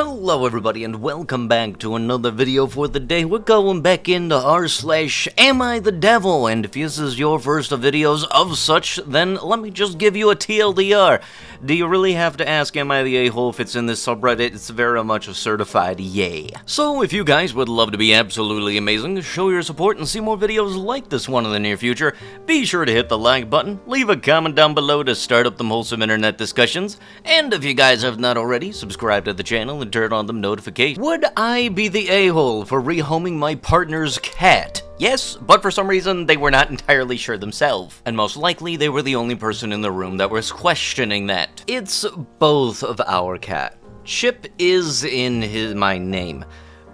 Hello everybody and welcome back to another video for the day. We're going back into r/AmITheDevil, and if this is your first of videos of such, then let me just give you a TLDR. Do you really have to ask am I the a-hole if it's in this subreddit? It's very much a certified yay. So if you guys would love to be absolutely amazing, show your support and see more videos like this one in the near future, be sure to hit the like button, leave a comment down below to start up the wholesome internet discussions, and if you guys have not already, subscribe to the channel and turn on the notifications. Would I be the a-hole for rehoming my partner's cat? Yes, but for some reason they were not entirely sure themselves, and most likely they were the only person in the room that was questioning that. It's both of our cat. Chip is in my name.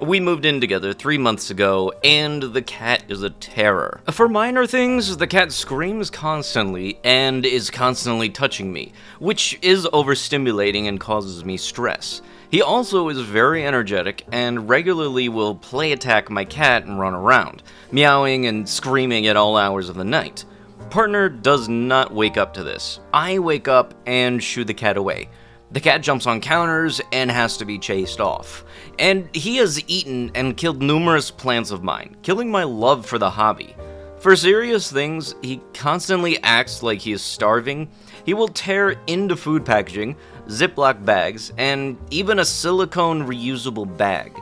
We moved in together 3 months ago, and the cat is a terror. For minor things, the cat screams constantly and is constantly touching me, which is overstimulating and causes me stress. He also is very energetic and regularly will play attack my cat and run around, meowing and screaming at all hours of the night. Partner does not wake up to this. I wake up and shoo the cat away. The cat jumps on counters and has to be chased off. And he has eaten and killed numerous plants of mine, killing my love for the hobby. For serious things, he constantly acts like he is starving. He will tear into food packaging, Ziploc bags, and even a silicone reusable bag.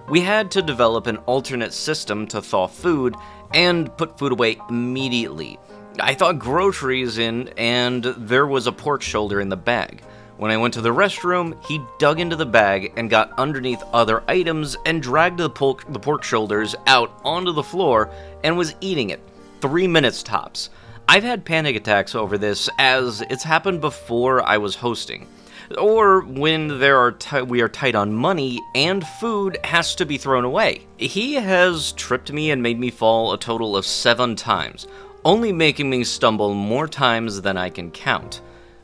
We had to develop an alternate system to thaw food and put food away immediately. I thought groceries in, and there was a pork shoulder in the bag. When I went to the restroom, he dug into the bag and got underneath other items and dragged the pork shoulders out onto the floor and was eating it. 3 minutes tops. I've had panic attacks over this, as it's happened before I was hosting. Or when we are tight on money and food has to be thrown away. He has tripped me and made me fall a total of 7 times, only making me stumble more times than I can count.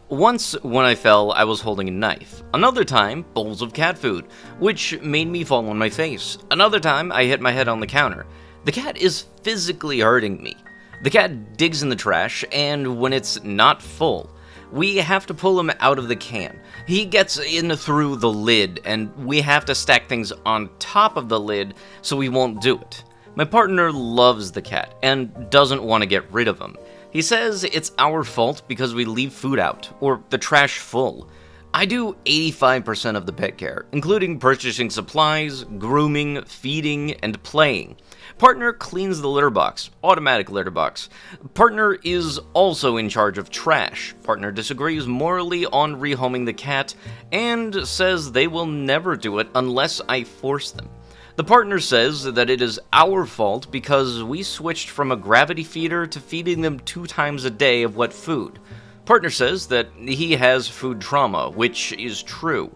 Once, when I fell, I was holding a knife. Another time, bowls of cat food, which made me fall on my face. Another time, I hit my head on the counter. The cat is physically hurting me. The cat digs in the trash, and when it's not full, we have to pull him out of the can. He gets in through the lid, and we have to stack things on top of the lid so we won't do it. My partner loves the cat, and doesn't want to get rid of him. He says it's our fault because we leave food out, or the trash full. I do 85% of the pet care, including purchasing supplies, grooming, feeding, and playing. Partner cleans the litter box, automatic litter box. Partner is also in charge of trash. Partner disagrees morally on rehoming the cat, and says they will never do it unless I force them. The partner says that it is our fault because we switched from a gravity feeder to feeding them 2 times a day of wet food. Partner says that he has food trauma, which is true,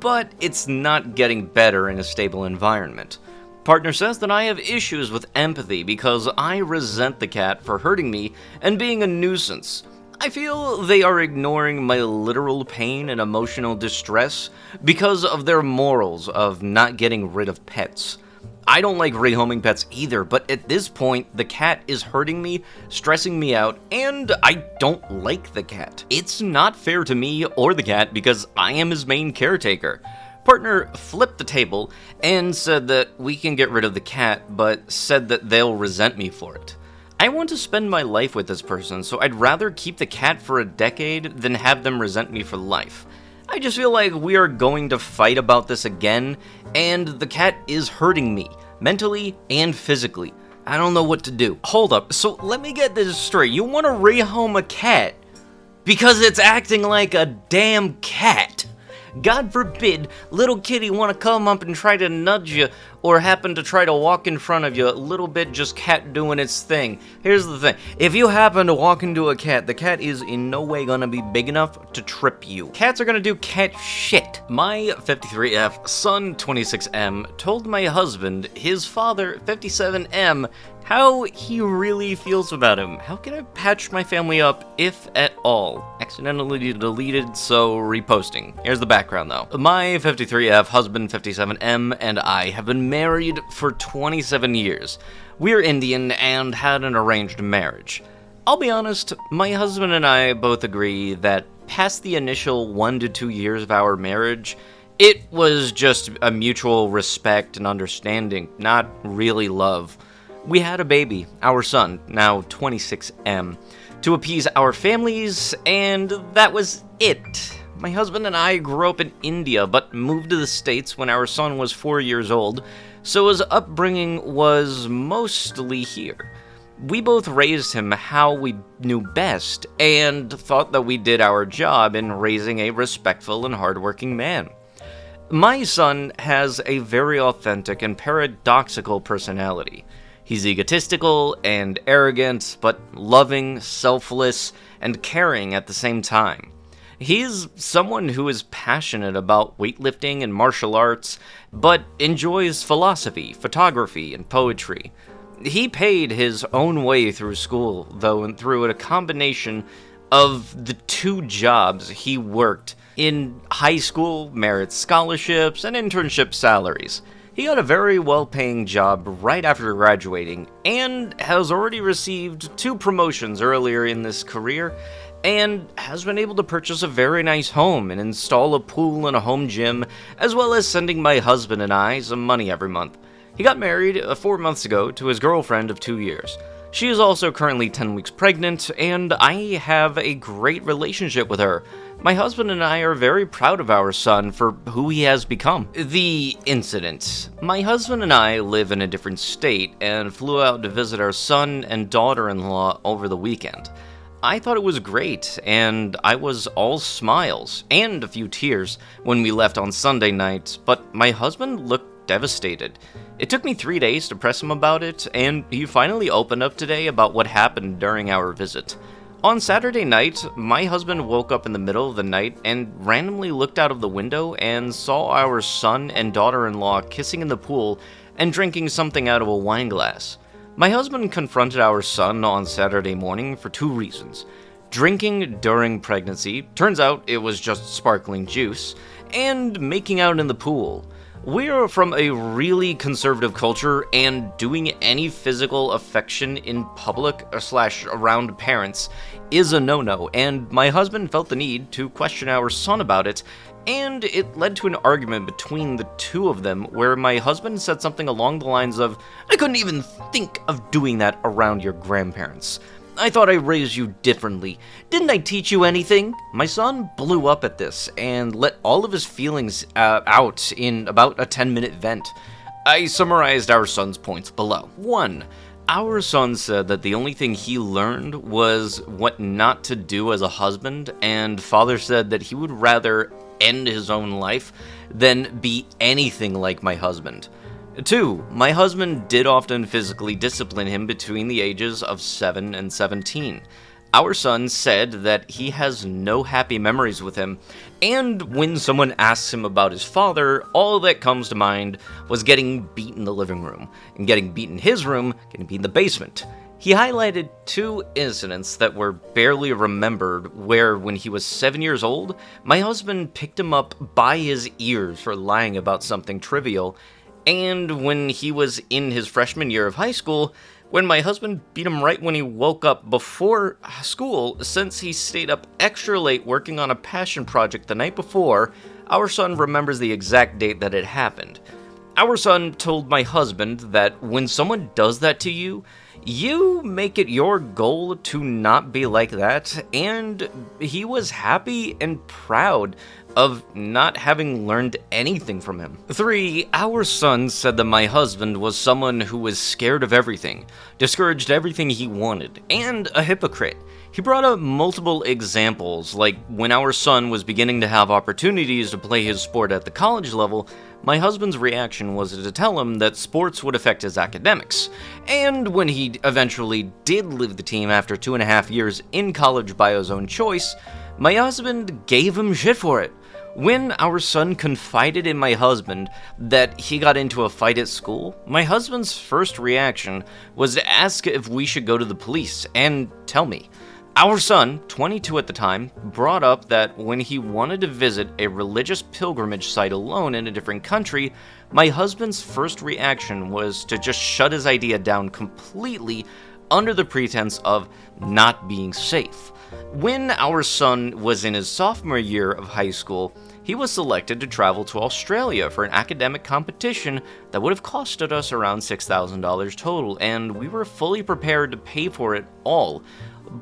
but it's not getting better in a stable environment. Partner says that I have issues with empathy because I resent the cat for hurting me and being a nuisance. I feel they are ignoring my literal pain and emotional distress because of their morals of not getting rid of pets. I don't like rehoming pets either, but at this point, the cat is hurting me, stressing me out, and I don't like the cat. It's not fair to me or the cat because I am his main caretaker. Partner flipped the table and said that we can get rid of the cat, but said that they'll resent me for it. I want to spend my life with this person, so I'd rather keep the cat for a decade than have them resent me for life. I just feel like we are going to fight about this again, and the cat is hurting me, mentally and physically. I don't know what to do. Hold up, so let me get this straight. You want to rehome a cat because it's acting like a damn cat? God forbid, little kitty want to come up and try to nudge you, or happen to try to walk in front of you, a little bit just cat doing its thing. Here's the thing, if you happen to walk into a cat, the cat is in no way gonna be big enough to trip you. Cats are gonna do cat shit. My 53F son 26M told my husband, his father 57M, how he really feels about him. How can I patch my family up, if at all? Accidentally deleted, so reposting. Here's the background though. My 53F husband 57M and I have been married for 27 years. We're Indian and had an arranged marriage. I'll be honest, my husband and I both agree that past the initial 1 to 2 years of our marriage, It was just a mutual respect and understanding, not really love. We had a baby, our son, now 26M, to appease our families, and that was it. My husband and I grew up in India, but moved to the States when our son was 4 years old, so his upbringing was mostly here. We both raised him how we knew best, and thought that we did our job in raising a respectful and hardworking man. My son has a very authentic and paradoxical personality. He's egotistical and arrogant, but loving, selfless, and caring at the same time. He's someone who is passionate about weightlifting and martial arts, but enjoys philosophy, photography, and poetry. He paid his own way through school, though, and through a combination of the 2 jobs he worked in high school, merit scholarships, and internship salaries. He got a very well-paying job right after graduating, and has already received 2 promotions earlier in this career, and has been able to purchase a very nice home and install a pool and a home gym, as well as sending my husband and I some money every month. He got married 4 months ago to his girlfriend of 2 years. She is also currently 10 weeks pregnant, and I have a great relationship with her. My husband and I are very proud of our son for who he has become. The incident. My husband and I live in a different state and flew out to visit our son and daughter-in-law over the weekend. I thought it was great, and I was all smiles and a few tears when we left on Sunday night, but my husband looked devastated. It took me 3 days to press him about it, and he finally opened up today about what happened during our visit. On Saturday night, my husband woke up in the middle of the night and randomly looked out of the window and saw our son and daughter-in-law kissing in the pool and drinking something out of a wine glass. My husband confronted our son on Saturday morning for 2 reasons. Drinking during pregnancy, turns out it was just sparkling juice, and making out in the pool. We're from a really conservative culture, and doing any physical affection in public / around parents is a no-no, and my husband felt the need to question our son about it, and it led to an argument between the 2 of them where my husband said something along the lines of, "I couldn't even think of doing that around your grandparents. I thought I raised you differently. Didn't I teach you anything?" My son blew up at this and let all of his feelings out in about a 10-minute vent. I summarized our son's points below. 1. Our son said that the only thing he learned was what not to do as a husband, and father said that he would rather end his own life than be anything like my husband. 2. My husband did often physically discipline him between the ages of 7 and 17. Our son said that he has no happy memories with him, and when someone asks him about his father, all that comes to mind was getting beat in the living room, and getting beat in his room, getting beat in the basement. He highlighted 2 incidents that were barely remembered where, when he was 7 years old, my husband picked him up by his ears for lying about something trivial, and when he was in his freshman year of high school, when my husband beat him right when he woke up before school since he stayed up extra late working on a passion project the night before. Our son remembers the exact date that it happened. Our son told my husband that when someone does that to you, you make it your goal to not be like that, and he was happy and proud of not having learned anything from him. 3. Our son said that my husband was someone who was scared of everything, discouraged everything he wanted, and a hypocrite. He brought up multiple examples, like when our son was beginning to have opportunities to play his sport at the college level, my husband's reaction was to tell him that sports would affect his academics. And when he eventually did leave the team after 2.5 years in college by his own choice, my husband gave him shit for it. When our son confided in my husband that he got into a fight at school, my husband's first reaction was to ask if we should go to the police and tell me. Our son, 22 at the time, brought up that when he wanted to visit a religious pilgrimage site alone in a different country, my husband's first reaction was to just shut his idea down completely under the pretense of not being safe. When our son was in his sophomore year of high school, he was selected to travel to Australia for an academic competition that would have costed us around $6,000 total, and we were fully prepared to pay for it all.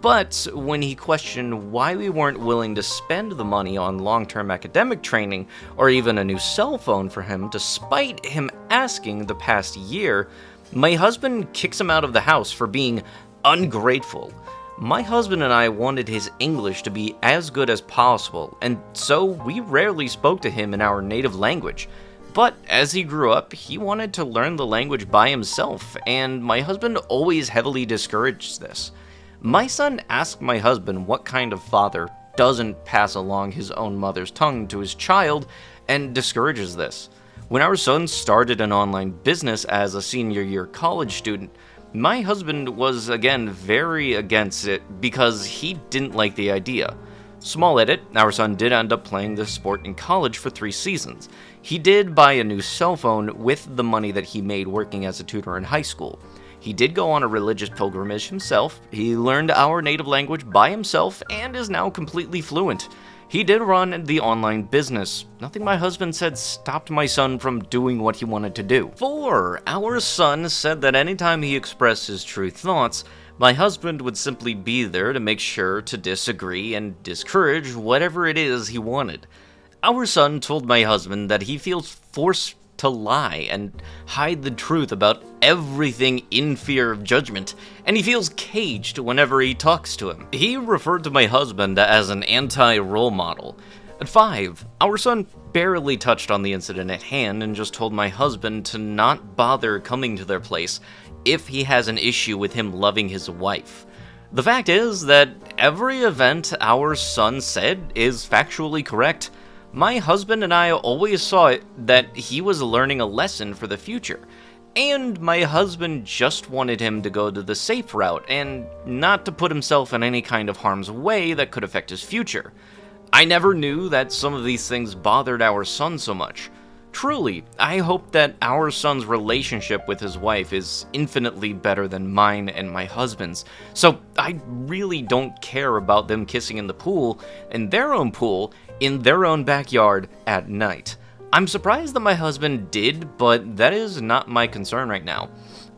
But when he questioned why we weren't willing to spend the money on long-term academic training or even a new cell phone for him, despite him asking the past year, my husband kicks him out of the house for being ungrateful. My husband and I wanted his English to be as good as possible, and so we rarely spoke to him in our native language. But as he grew up, he wanted to learn the language by himself, and my husband always heavily discouraged this. My son asked my husband what kind of father doesn't pass along his own mother's tongue to his child and discourages this. When our son started an online business as a senior year college student, my husband was again very against it because he didn't like the idea. Small edit, our son did end up playing this sport in college for 3 seasons. He did buy a new cell phone with the money that he made working as a tutor in high school. He did go on a religious pilgrimage himself, he learned our native language by himself, and is now completely fluent. He did run the online business. Nothing my husband said stopped my son from doing what he wanted to do. 4. Our son said that anytime he expressed his true thoughts, my husband would simply be there to make sure to disagree and discourage whatever it is he wanted. Our son told my husband that he feels forced to lie and hide the truth about everything in fear of judgment, and he feels caged whenever he talks to him. He referred to my husband as an anti-role model. At 5, our son barely touched on the incident at hand and just told my husband to not bother coming to their place if he has an issue with him loving his wife. The fact is that every event our son said is factually correct. My husband and I always saw it that he was learning a lesson for the future, and my husband just wanted him to go to the safe route and not to put himself in any kind of harm's way that could affect his future. I never knew that some of these things bothered our son so much. Truly, I hope that our son's relationship with his wife is infinitely better than mine and my husband's, so I really don't care about them kissing in the pool, in their own pool, in their own backyard at night. I'm surprised that my husband did, but that is not my concern right now.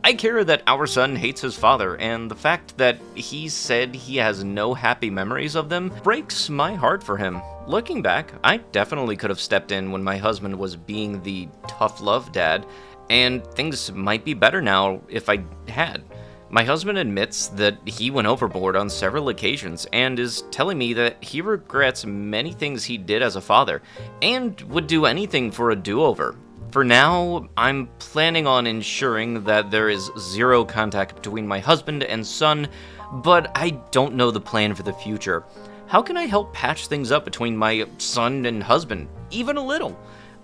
I care that our son hates his father, and the fact that he said he has no happy memories of them breaks my heart for him. Looking back, I definitely could have stepped in when my husband was being the tough love dad, and things might be better now if I had. My husband admits that he went overboard on several occasions and is telling me that he regrets many things he did as a father and would do anything for a do-over. For now, I'm planning on ensuring that there is zero contact between my husband and son, but I don't know the plan for the future. How can I help patch things up between my son and husband, even a little?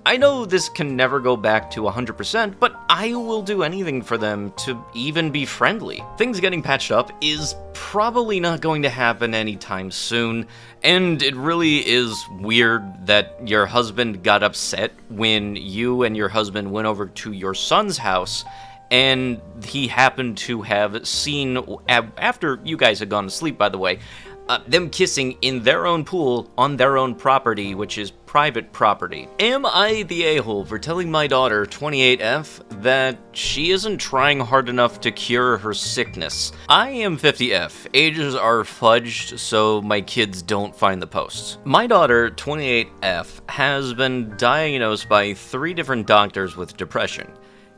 I know this can never go back to 100%, but I will do anything for them to even be friendly. Things getting patched up is probably not going to happen anytime soon, and it really is weird that your husband got upset when you and your husband went over to your son's house, and he happened to have seen, after you guys had gone to sleep by the way, them kissing in their own pool on their own property, which is private property. Am I the a-hole for telling my daughter, 28F, that she isn't trying hard enough to cure her sickness? I am 50F. Ages are fudged so my kids don't find the posts. My daughter, 28F, has been diagnosed by 3 different doctors with depression.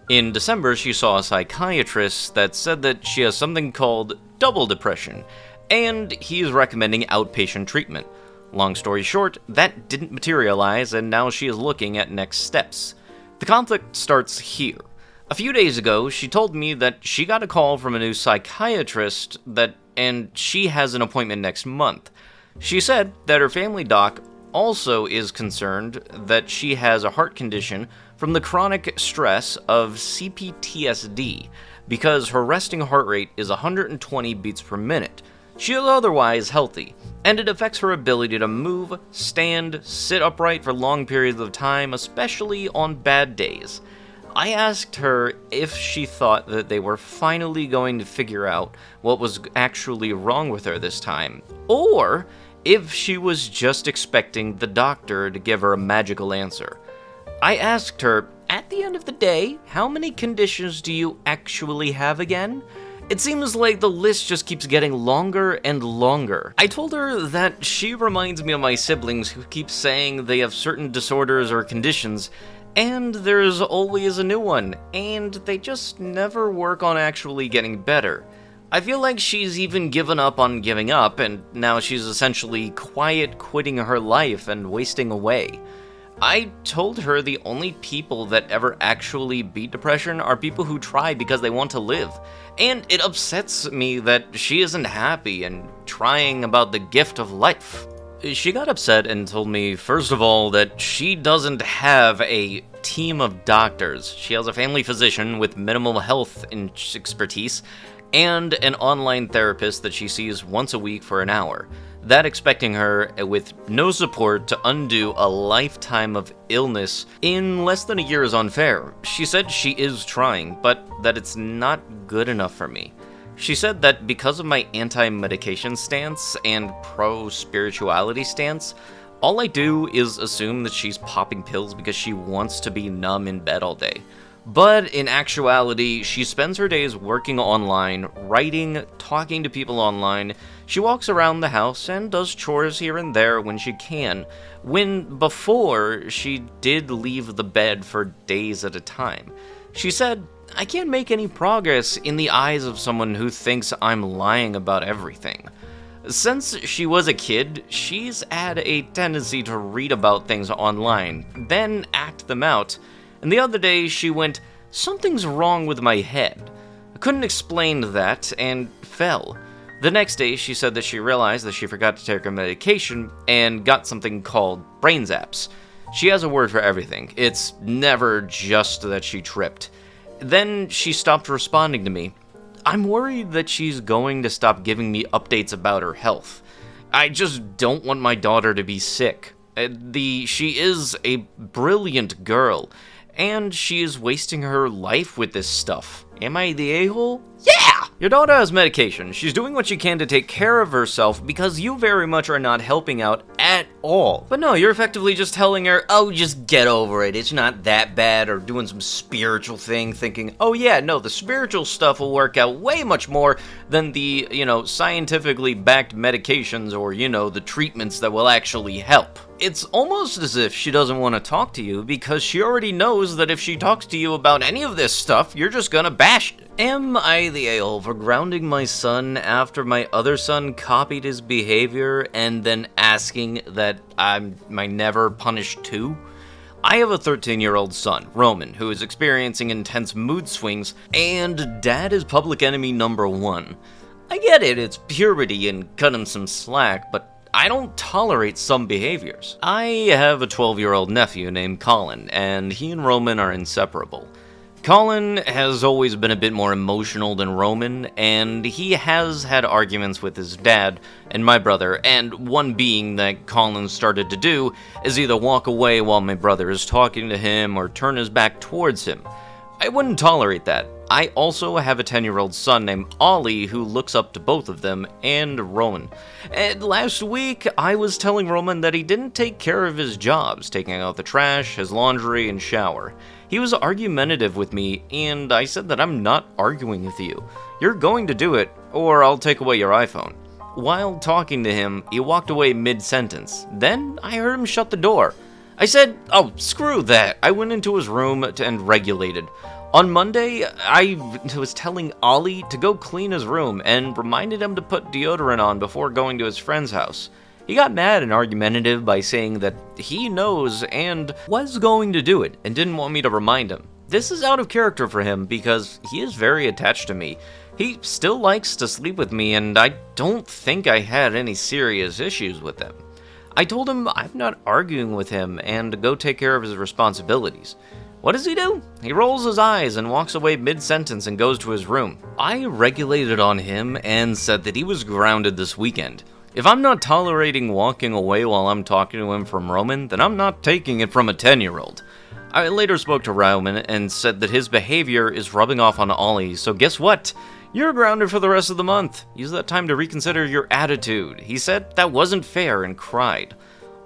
In December, she saw a psychiatrist that said that she has something called double depression, and he is recommending outpatient treatment. Long story short, that didn't materialize, and now she is looking at next steps. The conflict starts here. A few days ago, she told me that she got a call from a new psychiatrist and she has an appointment next month. She said that her family doc also is concerned that she has a heart condition from the chronic stress of CPTSD because her resting heart rate is 120 beats per minute. She is otherwise healthy, and it affects her ability to move, stand, sit upright for long periods of time, especially on bad days. I asked her if she thought that they were finally going to figure out what was actually wrong with her this time, or if she was just expecting the doctor to give her a magical answer. I asked her, at the end of the day, how many conditions do you actually have again? It seems like the list just keeps getting longer and longer. I told her that she reminds me of my siblings who keep saying they have certain disorders or conditions, and there's always a new one, and they just never work on actually getting better. I feel like she's even given up on giving up, and now she's essentially quiet quitting her life and wasting away. I told her the only people that ever actually beat depression are people who try because they want to live, and it upsets me that she isn't happy and trying about the gift of life. She got upset and told me, first of all, that she doesn't have a team of doctors. She has a family physician with minimal health expertise and an online therapist that she sees once a week for an hour. That expecting her, with no support, to undo a lifetime of illness in less than a year is unfair. She said she is trying, but that it's not good enough for me. She said that because of my anti-medication stance and pro-spirituality stance, all I do is assume that she's popping pills because she wants to be numb in bed all day. But in actuality, she spends her days working online, writing, talking to people online. She walks around the house and does chores here and there when she can, when before she did leave the bed for days at a time. She said, I can't make any progress in the eyes of someone who thinks I'm lying about everything. Since she was a kid, she's had a tendency to read about things online, then act them out. And the other day she went, something's wrong with my head. I couldn't explain that and fell. The next day she said that she realized that she forgot to take her medication and got something called brain zaps. She has a word for everything. It's never just that she tripped. Then she stopped responding to me. I'm worried that she's going to stop giving me updates about her health. I just don't want my daughter to be sick. She is a brilliant girl, and she is wasting her life with this stuff. Am I the a-hole? Yeah! Your daughter has medication. She's doing what she can to take care of herself because you very much are not helping out at all. But no, you're effectively just telling her, oh, just get over it. It's not that bad, or doing some spiritual thing, thinking, oh yeah, no, the spiritual stuff will work out way much more than the, scientifically backed medications or, the treatments that will actually help. It's almost as if she doesn't want to talk to you because she already knows that if she talks to you about any of this stuff, you're just gonna bash it. Am I the a-hole for grounding my son after my other son copied his behavior and then asking that I never punished too? I have a 13-year-old son, Roman, who is experiencing intense mood swings, and dad is public enemy number one. I get it, it's puberty and cut him some slack, but I don't tolerate some behaviors. I have a 12-year-old nephew named Colin, and he and Roman are inseparable. Colin has always been a bit more emotional than Roman, and he has had arguments with his dad and my brother, and one being that Colin started to do is either walk away while my brother is talking to him or turn his back towards him. I wouldn't tolerate that. I also have a 10-year-old son named Ollie who looks up to both of them and Roman. And last week, I was telling Roman that he didn't take care of his jobs, taking out the trash, his laundry, and shower. He was argumentative with me, and I said that I'm not arguing with you. You're going to do it, or I'll take away your iPhone. While talking to him, he walked away mid-sentence. Then I heard him shut the door. I said, oh, screw that. I went into his room and regulated. On Monday, I was telling Ollie to go clean his room and reminded him to put deodorant on before going to his friend's house. He got mad and argumentative by saying that he knows and was going to do it and didn't want me to remind him. This is out of character for him because he is very attached to me. He still likes to sleep with me, and I don't think I had any serious issues with him. I told him I'm not arguing with him and to go take care of his responsibilities. What does he do? He rolls his eyes and walks away mid-sentence and goes to his room. I regulated on him and said that he was grounded this weekend. If I'm not tolerating walking away while I'm talking to him from Roman, then I'm not taking it from a 10-year-old. I later spoke to Roman and said that his behavior is rubbing off on Ollie, so guess what? You're grounded for the rest of the month. Use that time to reconsider your attitude. He said that wasn't fair and cried.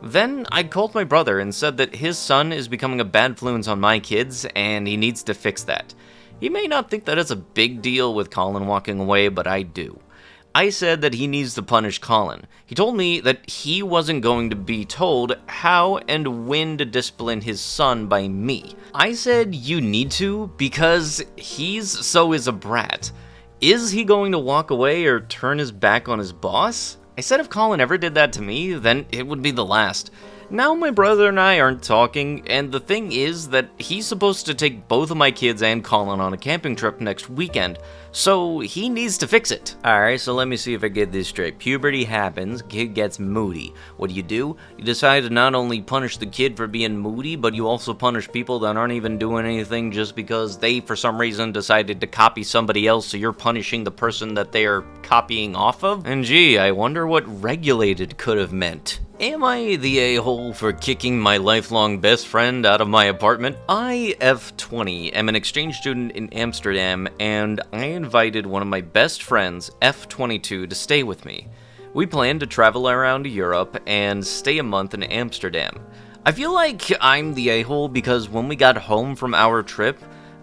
Then I called my brother and said that his son is becoming a bad influence on my kids and he needs to fix that. He may not think that it's a big deal with Colin walking away, but I do. I said that he needs to punish Colin. He told me that he wasn't going to be told how and when to discipline his son by me. I said you need to because he's so is a brat. Is he going to walk away or turn his back on his boss? I said if Colin ever did that to me, then it would be the last. Now my brother and I aren't talking, and the thing is that he's supposed to take both of my kids and Colin on a camping trip next weekend, so he needs to fix it. Alright, so let me see if I get this straight. Puberty happens, kid gets moody. What do? You decide to not only punish the kid for being moody, but you also punish people that aren't even doing anything just because they, for some reason, decided to copy somebody else, so you're punishing the person that they are copying off of? And gee, I wonder what regulated could have meant. Am I the a-hole for kicking my lifelong best friend out of my apartment? I, F20, am an exchange student in Amsterdam, and I invited one of my best friends, F22, to stay with me. We planned to travel around Europe and stay a month in Amsterdam. I feel like I'm the a-hole because when we got home from our trip,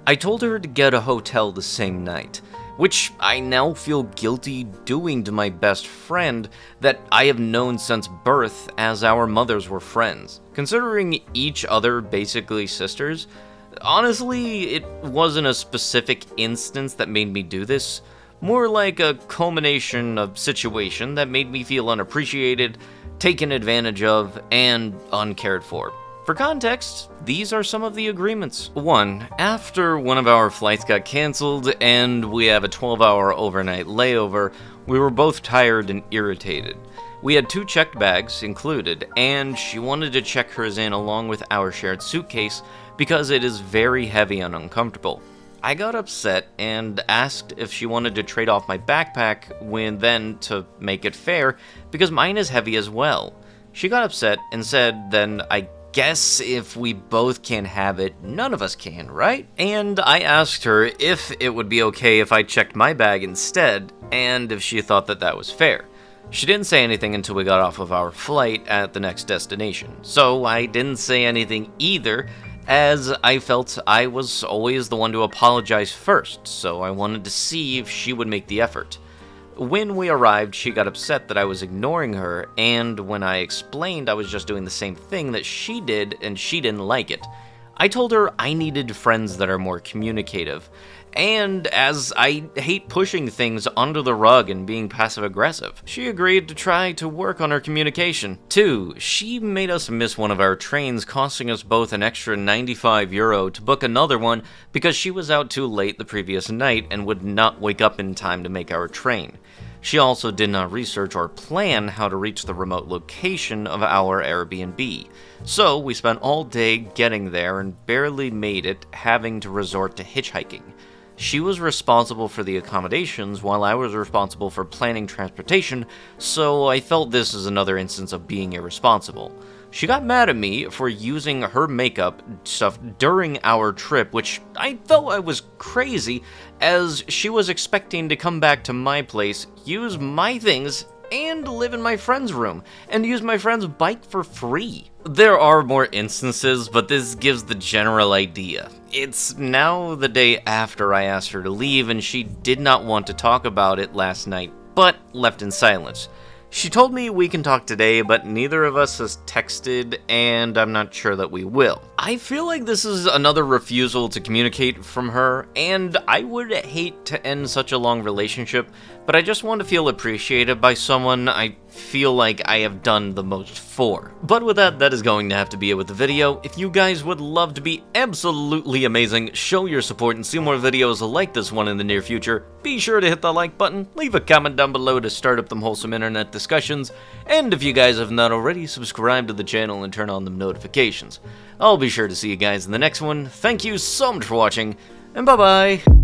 I told her to get a hotel the same night, which I now feel guilty doing to my best friend that I have known since birth as our mothers were friends. Considering each other basically sisters, honestly, it wasn't a specific instance that made me do this, more like a culmination of situation that made me feel unappreciated, taken advantage of, and uncared for. For context, these are some of the agreements. 1. After one of our flights got cancelled and we have a 12-hour overnight layover, we were both tired and irritated. We had 2 checked bags included, and she wanted to check hers in along with our shared suitcase because it is very heavy and uncomfortable. I got upset and asked if she wanted to trade off my backpack then to make it fair because mine is heavy as well. She got upset and said then I guess if we both can't have it, none of us can, right? And I asked her if it would be okay if I checked my bag instead, and if she thought that that was fair. She didn't say anything until we got off of our flight at the next destination, so I didn't say anything either, as I felt I was always the one to apologize first, so I wanted to see if she would make the effort. When we arrived, she got upset that I was ignoring her, and when I explained I was just doing the same thing that she did, and she didn't like it. I told her I needed friends that are more communicative, and as I hate pushing things under the rug and being passive-aggressive. She agreed to try to work on her communication. 2. She made us miss one of our trains, costing us both an extra €95 to book another one because she was out too late the previous night and would not wake up in time to make our train. She also did not research or plan how to reach the remote location of our Airbnb. So we spent all day getting there and barely made it, having to resort to hitchhiking. She was responsible for the accommodations while I was responsible for planning transportation, so I felt this is another instance of being irresponsible. She got mad at me for using her makeup stuff during our trip, which I felt I was crazy, as she was expecting to come back to my place, use my things, and live in my friend's room, and use my friend's bike for free. There are more instances, but this gives the general idea. It's now the day after I asked her to leave, and she did not want to talk about it last night, but left in silence. She told me we can talk today, but neither of us has texted, and I'm not sure that we will. I feel like this is another refusal to communicate from her, and I would hate to end such a long relationship, but I just want to feel appreciated by someone I feel like I have done the most for. But with that, that is going to have to be it with the video. If you guys would love to be absolutely amazing, show your support and see more videos like this one in the near future, be sure to hit the like button, leave a comment down below to start up them wholesome internet discussions, and if you guys have not already, subscribe to the channel and turn on the notifications. I'll be sure to see you guys in the next one. Thank you so much for watching, and bye-bye!